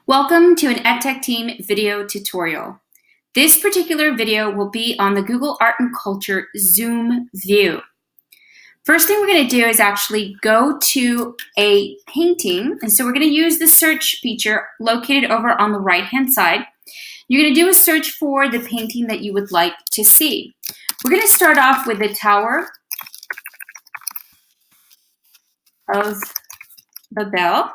Welcome to an EdTech Team video tutorial. This particular video will be on the Google Art and Culture Zoom view. First thing we're going to do is actually go to a painting, and so we're going to use the search feature located over on the right-hand side. You're going to do a search for the painting that you would like to see. We're going to start off with the Tower of Babel.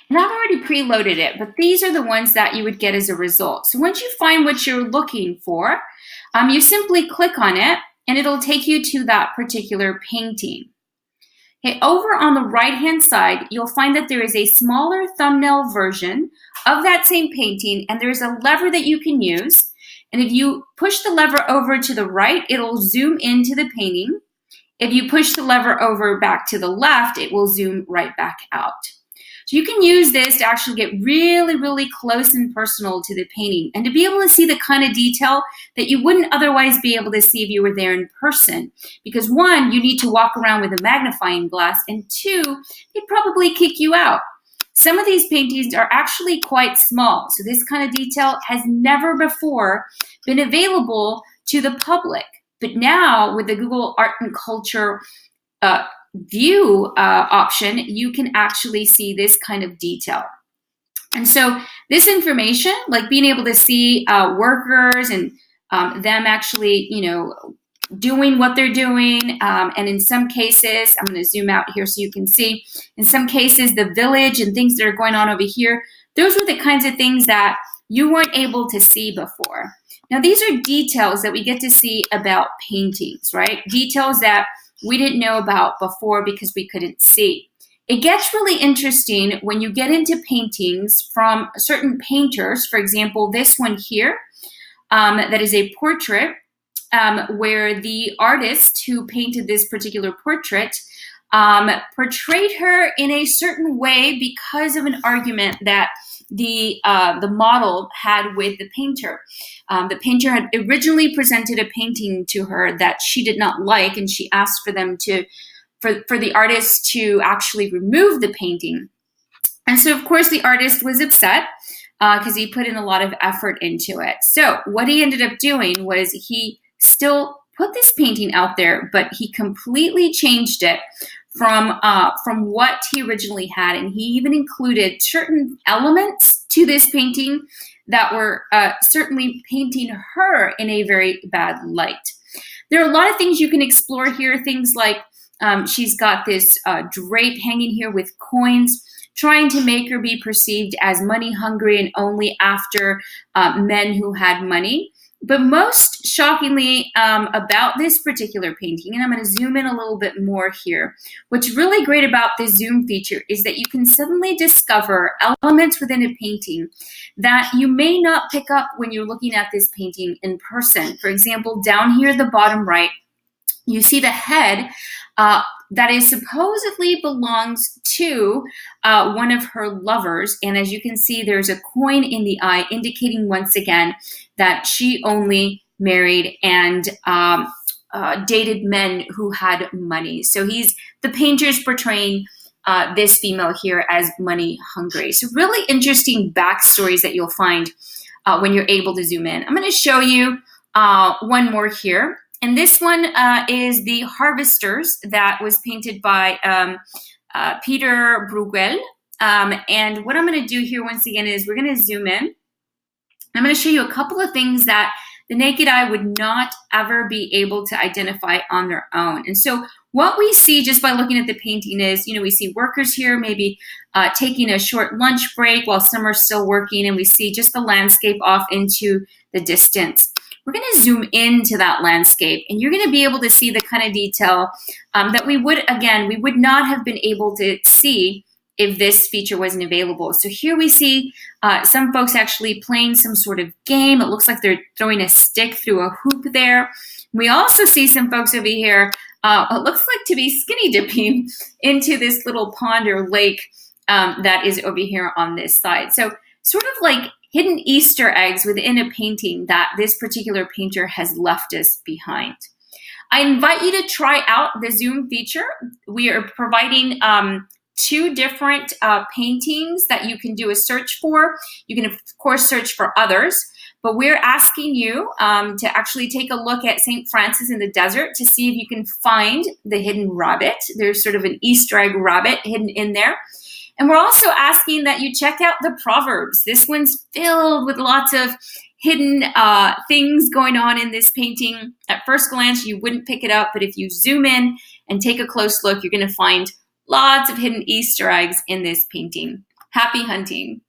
And I've already preloaded it, but these are the ones that you would get as a result. So once you find what you're looking for, you simply click on it and it'll take you to that particular painting. Okay, over on the right-hand side, you'll find that there is a smaller thumbnail version of that same painting, and there's a lever that you can use. And if you push the lever over to the right, it'll zoom into the painting. If you push the lever over back to the left, it will zoom right back out. So you can use this to actually get really close and personal to the painting and to be able to see the kind of detail that you wouldn't otherwise be able to see if you were there in person. Because one, you need to walk around with a magnifying glass, and two, they'd probably kick you out. Some of these paintings are actually quite small, so this kind of detail has never before been available to the public. But now with the Google Art and Culture view option, you can actually see this kind of detail. And so this information, like being able to see workers and them actually, doing what they're doing, and in some cases, I'm going to zoom out here so you can see, in some cases, the village and things that are going on over here, those were the kinds of things that you weren't able to see before. Now, these are details that we get to see about paintings, right? Details that we didn't know about before because we couldn't see. It gets really interesting when you get into paintings from certain painters. For example, this one here, that is a portrait where the artist who painted this particular portrait portrayed her in a certain way because of an argument that the model had with the painter. The painter had originally presented a painting to her that she did not like, and she asked for them for the artist to actually remove the painting. And so, of course, the artist was upset because he put in a lot of effort into it. So what he ended up doing was he still put this painting out there, but he completely changed it from what he originally had, and he even included certain elements to this painting that were certainly painting her in a very bad light. There are a lot of things you can explore here, things like she's got this drape hanging here with coins, trying to make her be perceived as money hungry and only after men who had money. But most shockingly about this particular painting, and I'm going to zoom in a little bit more here, what's really great about this zoom feature is that you can suddenly discover elements within a painting that you may not pick up when you're looking at this painting in person. For example, down here at the bottom right, you see the head that is supposedly belongs to one of her lovers. And as you can see, there's a coin in the eye, indicating once again that she only married and dated men who had money. So the painter's portraying this female here as money hungry. So really interesting backstories that you'll find when you're able to zoom in. I'm going to show you one more here. And this one is The Harvesters that was painted by Peter Bruegel. And what I'm going to do here once again is we're going to zoom in. I'm going to show you a couple of things that the naked eye would not ever be able to identify on their own. And so what we see just by looking at the painting is, we see workers here maybe taking a short lunch break while some are still working, and we see just the landscape off into the distance. We're going to zoom into that landscape, and you're going to be able to see the kind of detail that we would not have been able to see if this feature wasn't available. So here we see some folks actually playing some sort of game. It looks like they're throwing a stick through a hoop there. We also see some folks over here, it looks like to be skinny dipping into this little pond or lake that is over here on this side. So sort of like hidden Easter eggs within a painting that this particular painter has left us behind. I invite you to try out the zoom feature. We are providing two different paintings that you can do a search for. You can, of course, search for others, but we're asking you to actually take a look at St. Francis in the Desert to see if you can find the hidden rabbit. There's sort of an Easter egg rabbit hidden in there. And we're also asking that you check out the Proverbs. This one's filled with lots of hidden things going on in this painting. At first glance, you wouldn't pick it up, but if you zoom in and take a close look, you're going to find lots of hidden Easter eggs in this painting. Happy hunting.